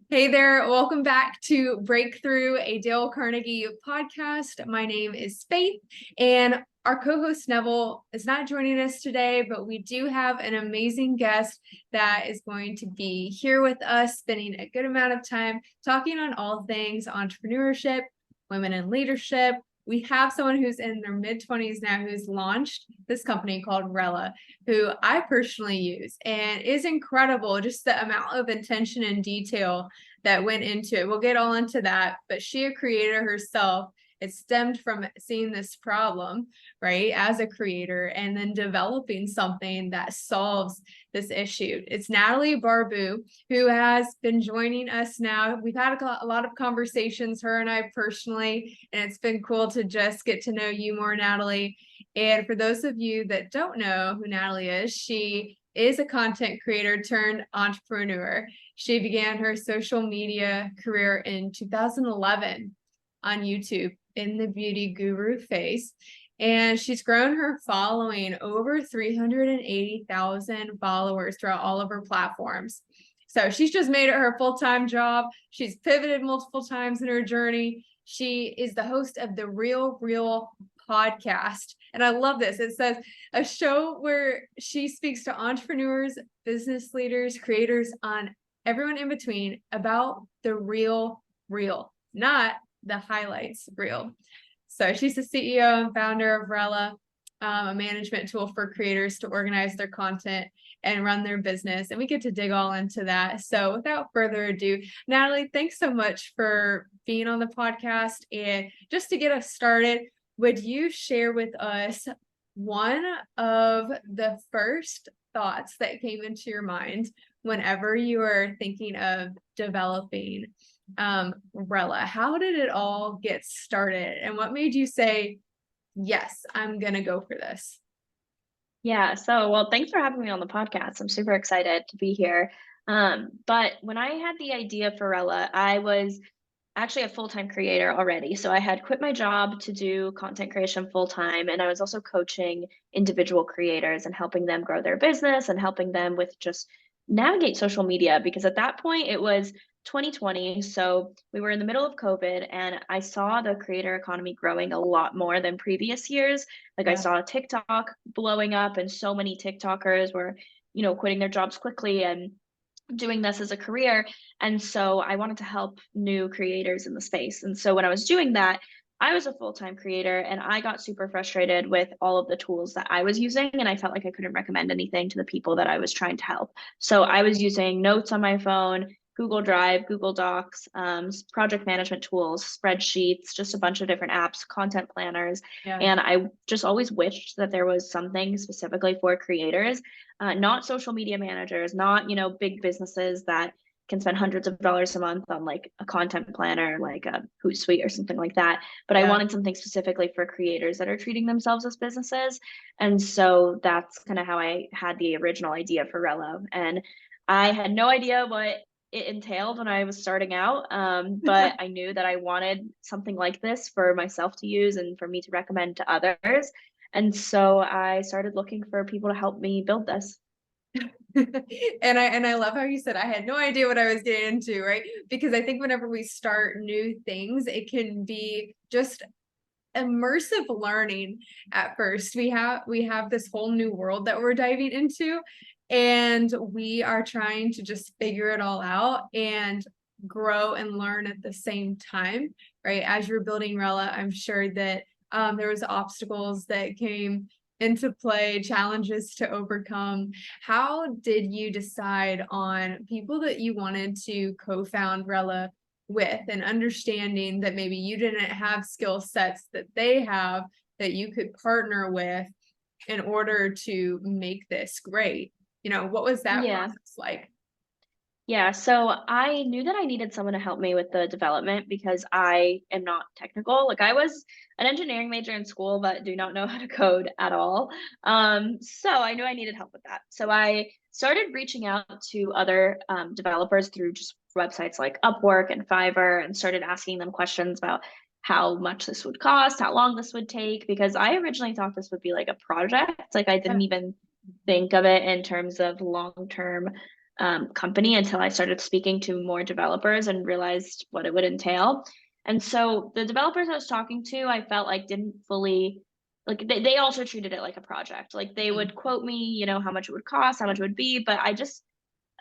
Hey there, welcome back to Breakthrough, a Dale Carnegie podcast. My name is Faith, and our co-host Neville is not joining us today, but we do have an amazing guest that is going to be here with us, spending a good amount of time talking on all things entrepreneurship, women in leadership. We have someone who's in their mid-20s now who's launched this company called Rella, who I personally use, and is incredible, just the amount of attention and detail that went into it. We'll get all into that, but she a creator herself. It stemmed from seeing this problem, right, as a creator, and then developing something that solves this issue. It's Natalie Barbu, who has been joining us now. We've had a lot of conversations, her and I personally, and it's been cool to just get to know you more, Natalie. And for those of you that don't know who Natalie is, she is a content creator turned entrepreneur. She began her social media career in 2011 on YouTube in the beauty guru phase. And she's grown her following over 380,000 followers throughout all of her platforms. So she's just made it her full-time job. She's pivoted multiple times in her journey. She is the host of the Real podcast. And I love this. It says a show where she speaks to entrepreneurs, business leaders, creators, on everyone in between about the real, not the highlights reel. So she's the CEO and founder of Rella, a management tool for creators to organize their content and run their business. And we get to dig all into that. So without further ado, Natalie, thanks so much for being on the podcast. And just to get us started, would you share with us one of the first thoughts that came into your mind whenever you were thinking of developing Rella? How did it all get started? And what made you say, yes, I'm going to go for this? Yeah, well, thanks for having me on the podcast. I'm super excited to be here. But when I had the idea for Rella, I was actually a full-time creator already. So I had quit my job to do content creation full-time, and I was also coaching individual creators and helping them grow their business and helping them with just navigate social media, because at that point it was 2020. So we were in the middle of COVID, and I saw the creator economy growing a lot more than previous years. Like I Yeah. saw TikTok blowing up, and so many TikTokers were, quitting their jobs quickly and doing this as a career. And so I wanted to help new creators in the space. And so when I was doing that, I was a full-time creator, and I got super frustrated with all of the tools that I was using, and I felt like I couldn't recommend anything to the people that I was trying to help. So I was using notes on my phone, Google Drive, Google Docs, project management tools, spreadsheets, just a bunch of different apps, content planners. Yeah. And I just always wished that there was something specifically for creators, not social media managers, not, big businesses that can spend hundreds of dollars a month on like a content planner, like a Hootsuite or something like that. But I Yeah. wanted something specifically for creators that are treating themselves as businesses. And so that's kind of how I had the original idea for Rella. And I had no idea what it entailed when I was starting out. But I knew that I wanted something like this for myself to use and for me to recommend to others. And so I started looking for people to help me build this. And I love how you said I had no idea what I was getting into, right? Because I think whenever we start new things, it can be just immersive learning at first. We have this whole new world that we're diving into, and we are trying to just figure it all out and grow and learn at the same time, right? As you're building Rella, I'm sure that there was obstacles that came into play, challenges to overcome. How did you decide on people that you wanted to co-found Rella with, and understanding that maybe you didn't have skill sets that they have that you could partner with in order to make this great? What was that Yeah. process like? Yeah, so I knew that I needed someone to help me with the development because I am not technical. Like I was an engineering major in school, but do not know how to code at all. So I knew I needed help with that. So I started reaching out to other developers through just websites like Upwork and Fiverr, and started asking them questions about how much this would cost, how long this would take, because I originally thought this would be like a project. Like I Yeah. didn't even think of it in terms of long-term company until I started speaking to more developers and realized what it would entail. And so the developers I was talking to, I felt like didn't fully like they also treated it like a project. Like they would quote me, you know, how much it would cost, how much it would be, but I just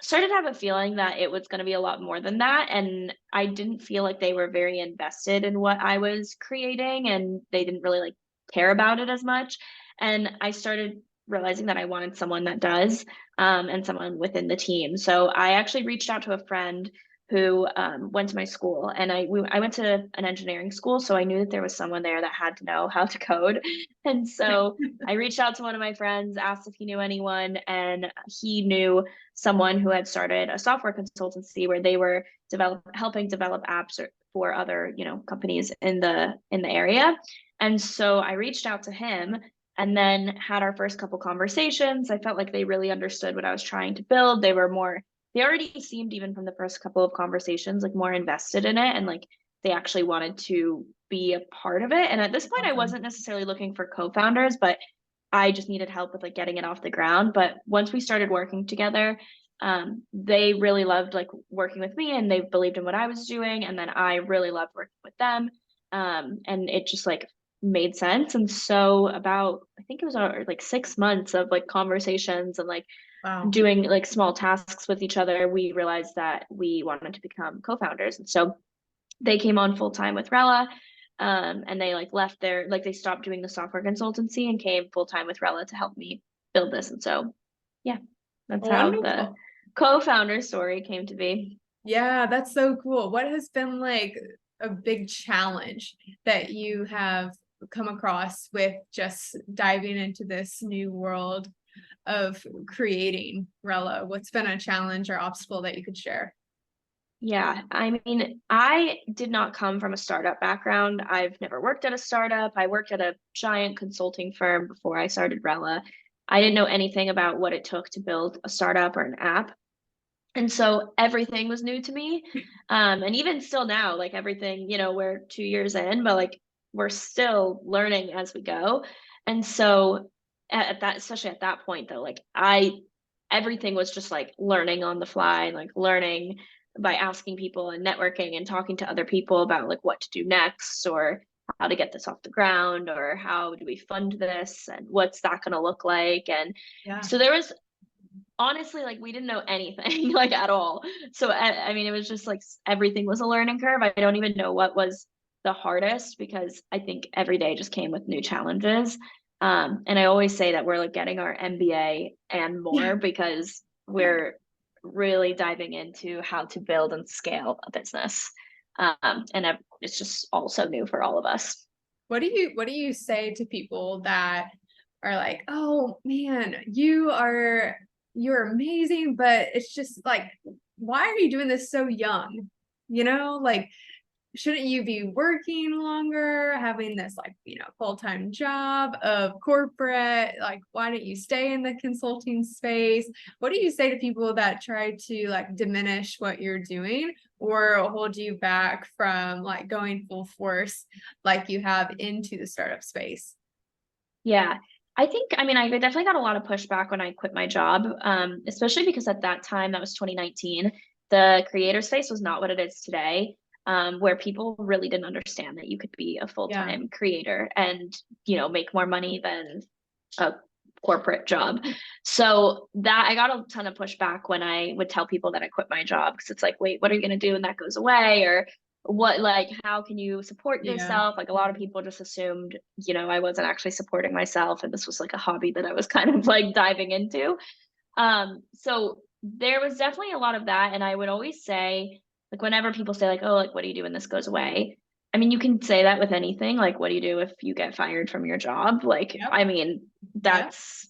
started to have a feeling that it was going to be a lot more than that. And I didn't feel like they were very invested in what I was creating, and they didn't really like care about it as much. And I started realizing that I wanted someone that does, and someone within the team. So I actually reached out to a friend who went to my school, and I went to an engineering school, so I knew that there was someone there that had to know how to code. And so I reached out to one of my friends, asked if he knew anyone, and he knew someone who had started a software consultancy where they were helping develop apps for other, you know, companies in the area. And so I reached out to him and then had our first couple conversations. I felt like they really understood what I was trying to build. They already seemed, even from the first couple of conversations, like more invested in it, and like they actually wanted to be a part of it. And at this point, I wasn't necessarily looking for co-founders, but I just needed help with like getting it off the ground. But once we started working together, they really loved like working with me, and they believed in what I was doing. And then I really loved working with them. And it just like made sense. And so about, I think it was like 6 months of like conversations and like Wow. doing like small tasks with each other, we realized that we wanted to become co-founders. And so they came on full time with Rella. And they like left their like they stopped doing the software consultancy and came full time with Rella to help me build this. And so yeah, that's how the Wonderful. co-founder story came to be. Yeah, that's so cool. What has been like a big challenge that you have come across with just diving into this new world of creating Rella? What's been a challenge or obstacle that you could share? Yeah, I mean, I did not come from a startup background. I've never worked at a startup. I worked at a giant consulting firm before I started Rella. I didn't know anything about what it took to build a startup or an app. And so everything was new to me. And even still now, like everything, you know, we're 2 years in, but like we're still learning as we go. And so at that, especially at that point though, like everything was just like learning on the fly, like learning by asking people and networking and talking to other people about like what to do next, or how to get this off the ground, or how do we fund this, and what's that going to look like. And Yeah. so there was honestly, like we didn't know anything like at all. So I mean, it was just like everything was a learning curve. I don't even know what was the hardest, because I think every day just came with new challenges. And I always say that we're like getting our MBA and more, because we're really diving into how to build and scale a business. And it's just also new for all of us. What do you say to people that are like, oh man, you're amazing, but it's just like, why are you doing this so young? Like, shouldn't you be working longer, having this like, full-time job of corporate? Like, why don't you stay in the consulting space? What do you say to people that try to like diminish what you're doing or hold you back from like going full force like you have into the startup space? Yeah, I think, I mean, I definitely got a lot of pushback when I quit my job, especially because at that time, that was 2019, the creator space was not what it is today, where people really didn't understand that you could be a Yeah. full-time creator and, you know, make more money than a corporate job. So that I got a ton of pushback when I would tell people that I quit my job, because it's like, wait, what are you going to do when that goes away? Or what, like, how can you support Yeah. yourself? Like a lot of people just assumed, you know, I wasn't actually supporting myself, and this was like a hobby that I was kind of like diving into. So there was definitely a lot of that. And I would always say, like, whenever people say, like, oh, like, what do you do when this goes away? I mean, you can say that with anything. Like, what do you do if you get fired from your job? Like, Yep. I mean, Yep. that's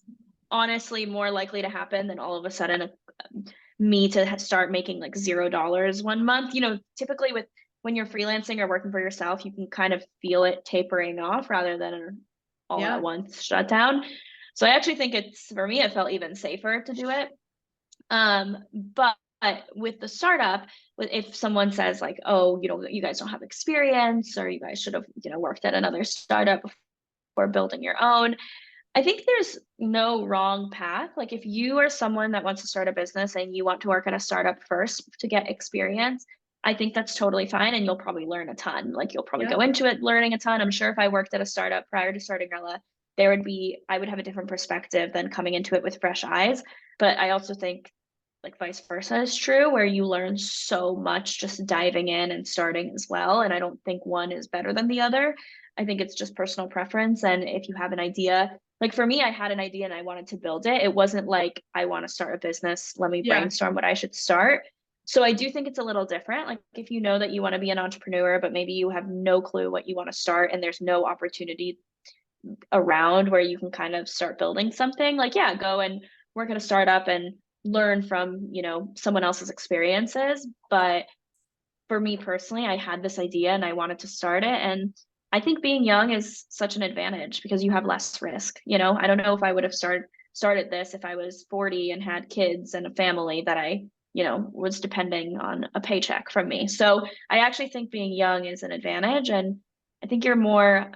honestly more likely to happen than all of a sudden me to start making like $0 one month. You know, typically with when you're freelancing or working for yourself, you can kind of feel it tapering off rather than an all at Yeah. once shutdown. So I actually think it's, for me, it felt even safer to do it. But with the startup, if someone says like, oh, you know, you guys don't have experience, or you guys should have, you know, worked at another startup before building your own, I think there's no wrong path. Like if you are someone that wants to start a business and you want to work at a startup first to get experience, I think that's totally fine and you'll probably learn a ton. Like you'll probably Yeah. go into it learning a ton. I'm sure if I worked at a startup prior to starting Rella, I would have a different perspective than coming into it with fresh eyes. But I also think like vice versa is true, where you learn so much just diving in and starting as well. And I don't think one is better than the other. I think it's just personal preference. And if you have an idea, like for me, I had an idea and I wanted to build it. It wasn't like I want to start a business, let me Yeah. brainstorm what I should start. So I do think it's a little different. Like if you know that you want to be an entrepreneur, but maybe you have no clue what you want to start and there's no opportunity around where you can kind of start building something, like yeah, go and work at a startup and learn from, someone else's experiences. But for me personally, I had this idea and I wanted to start it. And I think being young is such an advantage because you have less risk. I don't know if I would have started this if I was 40 and had kids and a family that I, was depending on a paycheck from me. So I actually think being young is an advantage. And I think you're more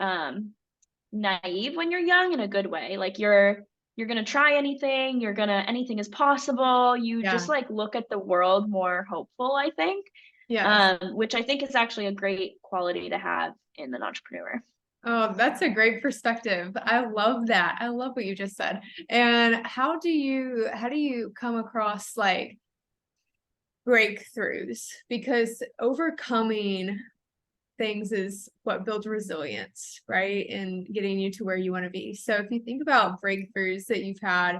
naive when you're young in a good way. Like you're gonna try anything, anything is possible. You Yeah. just like look at the world more hopeful, I think, Yes. which I think is actually a great quality to have in an entrepreneur. Oh, that's a great perspective. I love that. I love what you just said. And how do you come across like breakthroughs? Because overcoming things is what builds resilience, right? And getting you to where you want to be. So if you think about breakthroughs that you've had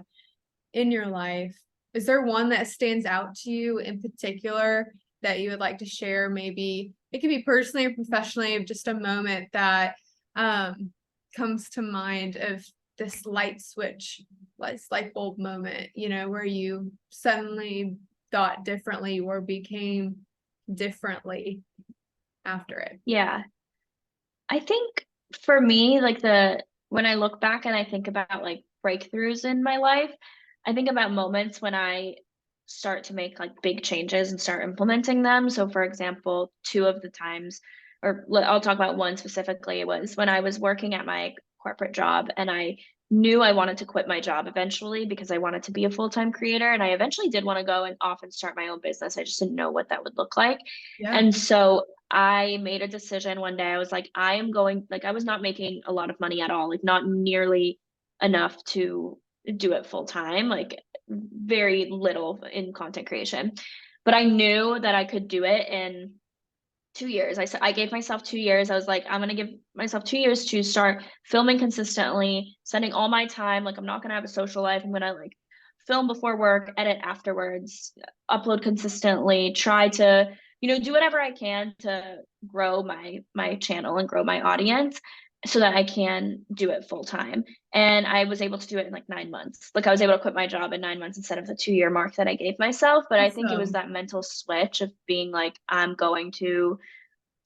in your life, is there one that stands out to you in particular that you would like to share? Maybe it could be personally or professionally, of just a moment that comes to mind of this light switch, like light bulb moment, where you suddenly thought differently or became differently after it. Yeah. I think for me, like when I look back and I think about like breakthroughs in my life, I think about moments when I start to make like big changes and start implementing them. So for example, two of the times, I'll talk about one specifically, was when I was working at my corporate job and I knew I wanted to quit my job eventually because I wanted to be a full-time creator. And I eventually did want to go and off and start my own business. I just didn't know what that would look like. Yeah. And so I made a decision one day. I was like, I am going, like, I was not making a lot of money at all, like, not nearly enough to do it full time, like, very little in content creation. But I knew that I could do it in 2 years. I said I gave myself 2 years. I was like, I'm gonna give myself 2 years to start filming consistently, spending all my time. Like, I'm not gonna have a social life. I'm gonna like film before work, edit afterwards, upload consistently, try to, do whatever I can to grow my channel and grow my audience so that I can do it full time. And I was able to do it in like 9 months. Like I was able to quit my job in 9 months instead of the 2 year mark that I gave myself. But I think it was Awesome. that mental switch of being like, I'm going to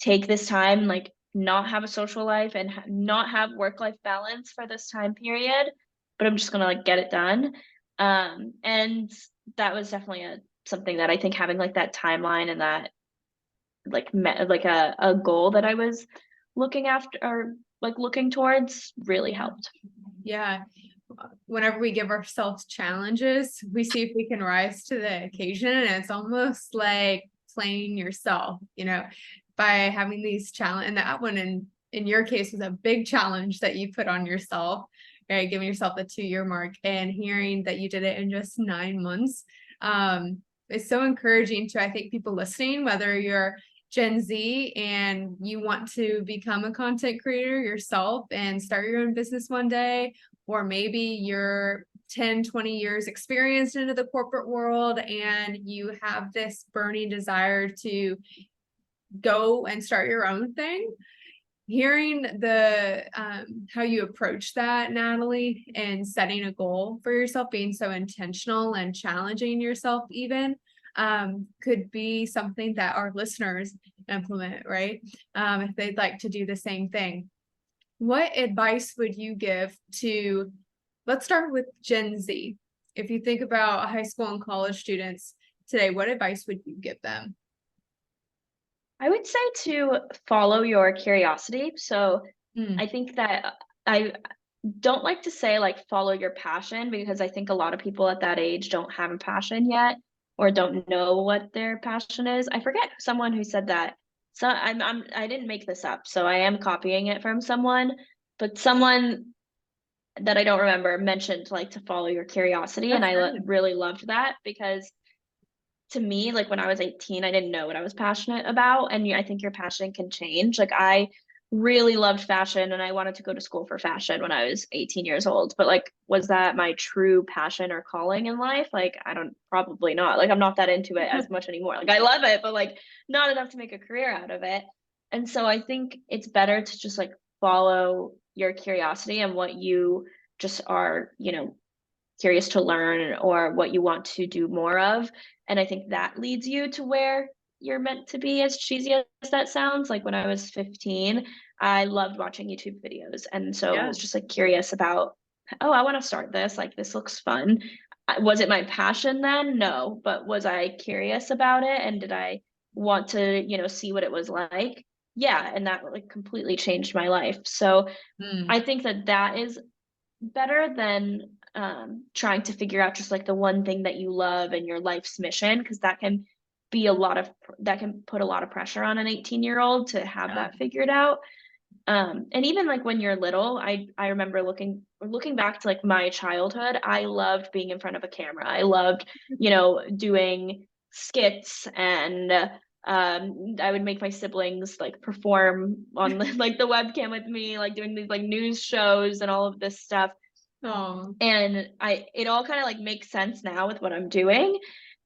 take this time, like not have a social life and not have work life balance for this time period, but I'm just gonna like get it done. And that was definitely something that I think having like that timeline and that like a goal that I was looking after or like looking towards really helped. Yeah. Whenever we give ourselves challenges, we see if we can rise to the occasion. And it's almost like playing yourself, by having these challenge. And that one in your case was a big challenge that you put on yourself, right? Giving yourself the 2 year mark and hearing that you did it in just 9 months. It's so encouraging to, I think, people listening, whether you're Gen Z and you want to become a content creator yourself and start your own business one day, or maybe you're 10, 20 years experienced into the corporate world and you have this burning desire to go and start your own thing. Hearing the how you approach that, Natalie, and setting a goal for yourself, being so intentional and challenging yourself even, could be something that our listeners implement, right? If they'd like to do the same thing. What advice would you give to, let's start with Gen Z. If you think about high school and college students today, what advice would you give them? I would say to follow your curiosity. So Mm, I think that I don't like to say like follow your passion, because I think a lot of people at that age don't have a passion yet or don't know what their passion is. I forget someone who said that. So I didn't make this up, so I am copying it from someone, but someone that I don't remember mentioned like to follow your curiosity, and That's I good. really loved that, because to me, like when I was 18, I didn't know what I was passionate about. And I think your passion can change. Like I really loved fashion and I wanted to go to school for fashion when I was 18 years old. But like, was that my true passion or calling in life? Like, I don't, probably not. Like, I'm not that into it as much anymore. Like, I love it, but like, not enough to make a career out of it. And so I think it's better to just like follow your curiosity and what you just are, curious to learn or what you want to do more of. And I think that leads you to where you're meant to be, as cheesy as that sounds. Like when I was 15, I loved watching YouTube videos. And so I Yeah. was just like curious about, oh, I want to start this. Like this looks fun. Was it my passion then? No. But was I curious about it? And did I want to, see what it was like? Yeah. And that like completely changed my life. So Mm. I think that that is better than trying to figure out just like the one thing that you love and your life's mission, because that can be that can put a lot of pressure on an 18-year-old to have Yeah. that figured out. And even like when you're little, I remember looking back to like my childhood, I loved being in front of a camera. I loved, doing skits, and I would make my siblings like perform on like the webcam with me, like doing these like news shows and all of this stuff. Oh, And it all kind of like makes sense now with what I'm doing.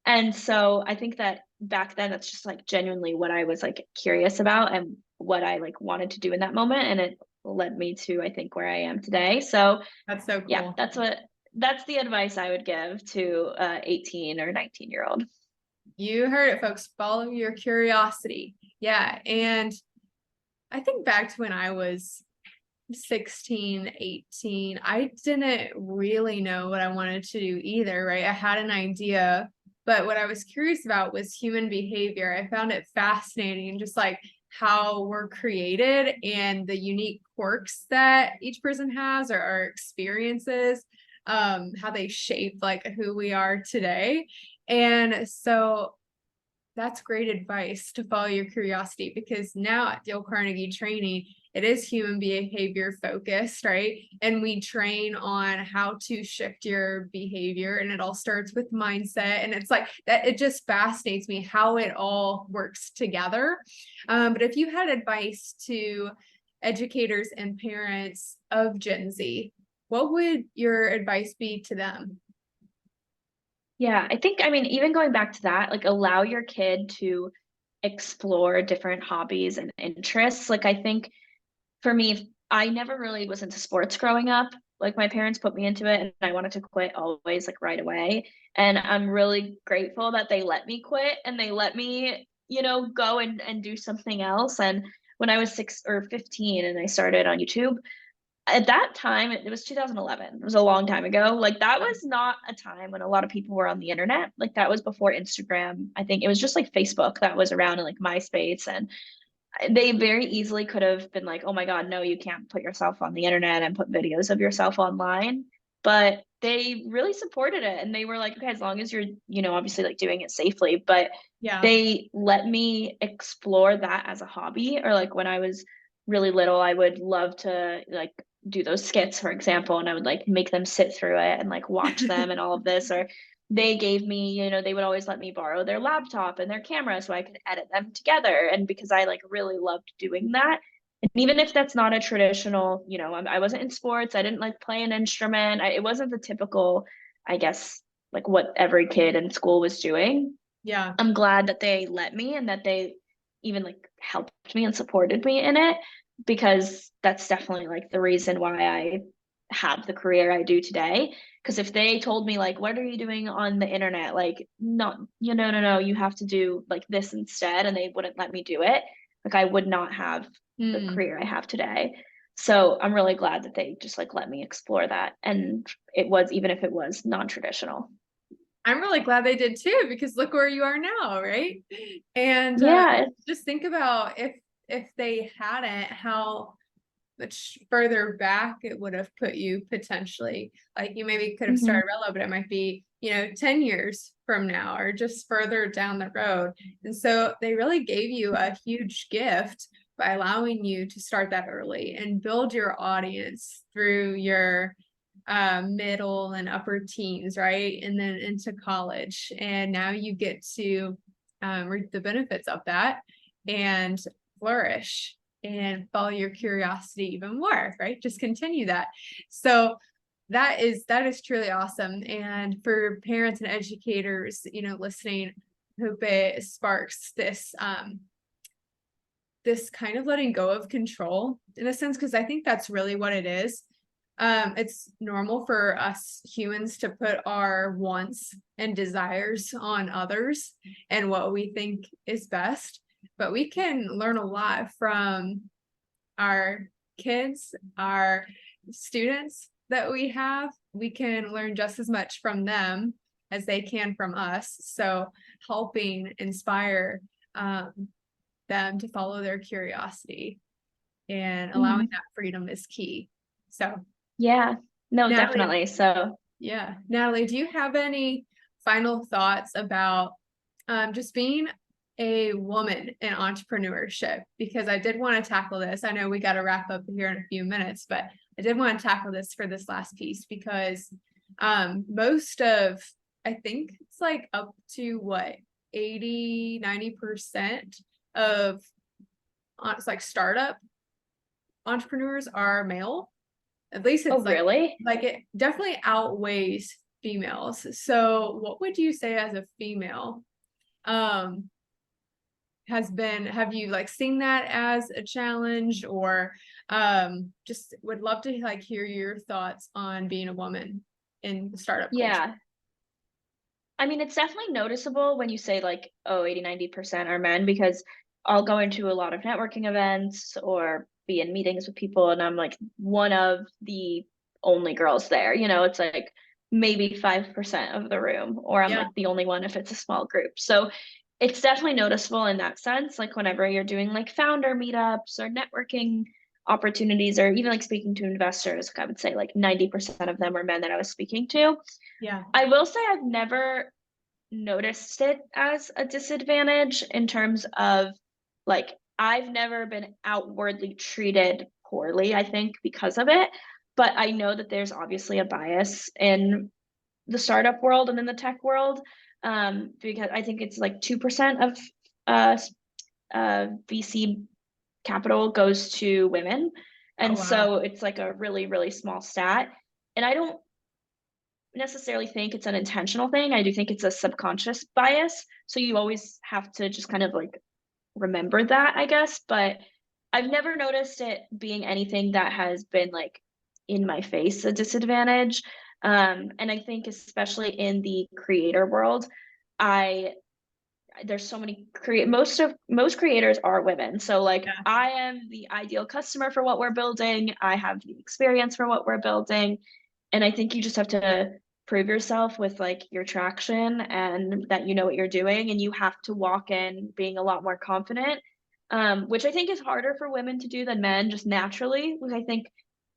And so I think that back then that's just like genuinely what I was like curious about and what I like wanted to do in that moment. And it led me to, I think, where I am today. So that's so yeah, cool. that's the advice I would give to 18 or 19-year-old. You heard it, folks. Follow your curiosity. Yeah. And I think back to when I was 16, 18, I didn't really know what I wanted to do either, right? I had an idea, but what I was curious about was human behavior. I found it fascinating, just like how we're created and the unique quirks that each person has, or our experiences, how they shape like who we are today. And so that's great advice, to follow your curiosity, because now at Dale Carnegie Training, it is human behavior focused, right? And we train on how to shift your behavior, and it all starts with mindset. And it's like that, it just fascinates me how it all works together. But if you had advice to educators and parents of Gen Z, what would your advice be to them? Yeah, I think, I mean, even going back to that, like allow your kid to explore different hobbies and interests. Like I think for me, I never really was into sports growing up. Like my parents put me into it and I wanted to quit always, like right away. And I'm really grateful that they let me quit and they let me, go and do something else. And when I was 6 or 15 and I started on YouTube, at that time, it was 2011. It was a long time ago. Like that was not a time when a lot of people were on the internet. Like that was before Instagram. I think it was just like Facebook that was around, and like MySpace, and they very easily could have been like, oh my God, no, you can't put yourself on the internet and put videos of yourself online. But they really supported it. And they were like, okay, as long as you're, obviously like doing it safely. But Yeah. they let me explore that as a hobby. Or like when I was really little, I would love to like do those skits, for example, and I would like make them sit through it and like watch them and all of this. Or they gave me, they would always let me borrow their laptop and their camera so I could edit them together. And because I like really loved doing that. And even if that's not a traditional, I wasn't in sports, I didn't like play an instrument. It wasn't the typical, I guess, like what every kid in school was doing. Yeah. I'm glad that they let me and that they even like helped me and supported me in it, because that's definitely like the reason why I have the career I do today. Because if they told me like, what are you doing on the internet? Like, not, no, you have to do like this instead, and they wouldn't let me do it. Like I would not have the Hmm. career I have today. So I'm really glad that they just like let me explore that. And it was, even if it was non-traditional. I'm really glad they did too, because look where you are now, right? And Yeah. just think about if they hadn't, how much further back it would have put you potentially. Like you maybe could have Mhm. started Rella, but it might be, 10 years from now or just further down the road. And so they really gave you a huge gift by allowing you to start that early and build your audience through your middle and upper teens, right? And then into college. And now you get to reap the benefits of that and flourish and follow your curiosity even more, right? Just continue that. So that is truly awesome. And for parents and educators, listening, hope it sparks this kind of letting go of control in a sense, because I think that's really what it is. It's normal for us humans to put our wants and desires on others and what we think is best, but we can learn a lot from our kids, our students that we have. We can learn just as much from them as they can from us. So helping inspire them to follow their curiosity and allowing Mhm. that freedom is key. So Yeah. No, Natalie, definitely. So, yeah, Natalie, do you have any final thoughts about just being a woman in entrepreneurship? Because I did want to tackle this. I know we got to wrap up here in a few minutes, but I did want to tackle this for this last piece because most of, I think it's like up to what, 80-90% of it's like startup entrepreneurs are male. At least oh, it's really? like it definitely outweighs females. So what would you say as a female um have you like seen that as a challenge, or just would love to like hear your thoughts on being a woman in the startup culture. Yeah. I mean, it's definitely noticeable when you say like, oh, 80-90% are men, because I'll go into a lot of networking events or be in meetings with people, and I'm like one of the only girls there. It's like maybe 5% of the room, or I'm Yeah. like the only one if it's a small group. So it's definitely noticeable in that sense. Like whenever you're doing like founder meetups or networking opportunities, or even like speaking to investors, I would say like 90% of them were men that I was speaking to. Yeah. I will say I've never noticed it as a disadvantage in terms of like I've never been outwardly treated poorly, I think, because of it. But I know that there's obviously a bias in the startup world and in the tech world, because I think it's like 2% of uh, VC capital goes to women. Oh And wow. so it's like a really, really small stat. And I don't necessarily think it's an intentional thing. I do think it's a subconscious bias. So you always have to just kind of like remember that, I guess. But I've never noticed it being anything that has been like in my face a disadvantage. And I think especially in the creator world, I there's so many most creators are women. So like Yeah. I am the ideal customer for what we're building. I have the experience for what we're building. And I think you just have to prove yourself with like your traction and that you know what you're doing, and you have to walk in being a lot more confident. Which I think is harder for women to do than men just naturally, because I think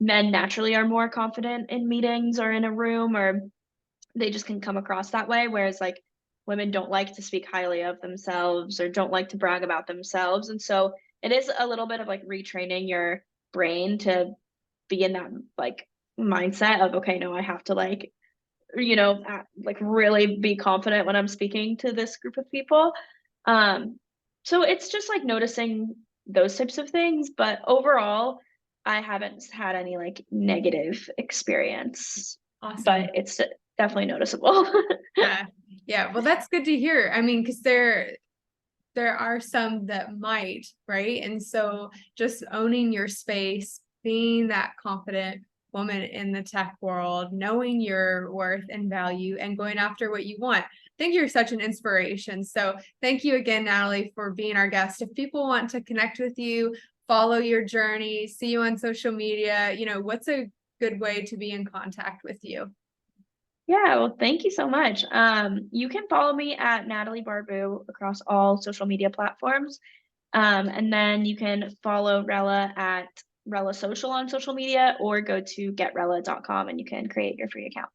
men naturally are more confident in meetings or in a room, or they just can come across that way, whereas like women don't like to speak highly of themselves or don't like to brag about themselves. And so it is a little bit of like retraining your brain to be in that like mindset of, okay, no, I have to like like really be confident when I'm speaking to this group of people. So it's just like noticing those types of things, but overall I haven't had any like negative experience, but Awesome. it's definitely noticeable. Yeah. Yeah. Well, that's good to hear. I mean, because there are some that might, right? And so just owning your space, being that confident woman in the tech world, knowing your worth and value and going after what you want. I think you're such an inspiration. So thank you again, Natalie, for being our guest. If people want to connect with you, follow your journey, see you on social media, what's a good way to be in contact with you? Yeah, well, thank you so much. You can follow me at Natalie Barbu across all social media platforms. And then you can follow Rella at Rella Social on social media, or go to getrella.com and you can create your free account.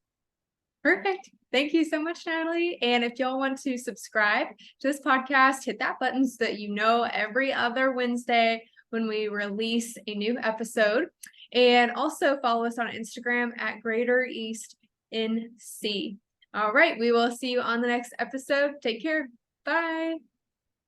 Perfect. Thank you so much, Natalie. And if y'all want to subscribe to this podcast, hit that button so that you know every other Wednesday when we release a new episode. And also follow us on Instagram at Greater East NC. All right, we will see you on the next episode. Take care. Bye.